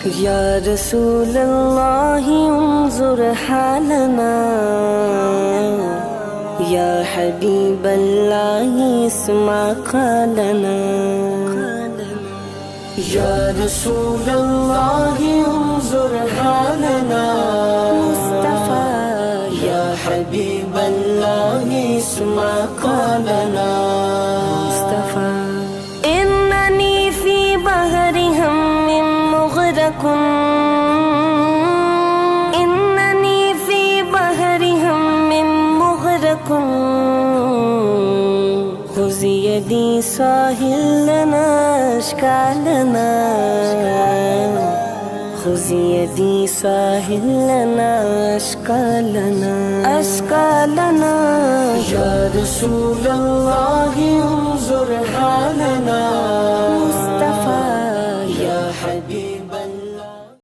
या रसूल अल्लाह उन्जुर हालना, या हबीब अल्लाह इस्मा क़ालना। या रसूल अल्लाह उन्जुर हालना मुस्तफ़ा, या हबीब अल्लाह इस्मा क़ालना मुस्तफ़ा। इन्ननी फी बहरि हम्मिन मुग़रक़ुन, इन्ननी फी बहरि हम्मिन मुग़रक़ुन, ख़ुज़ी यदी साहिल लना अश्कालना, ख़ुज़ी यदी साहिल लना अश्कालना अश्कालना। या रसूल अल्लाह उन्जुर हालना मुस्तफ़ा,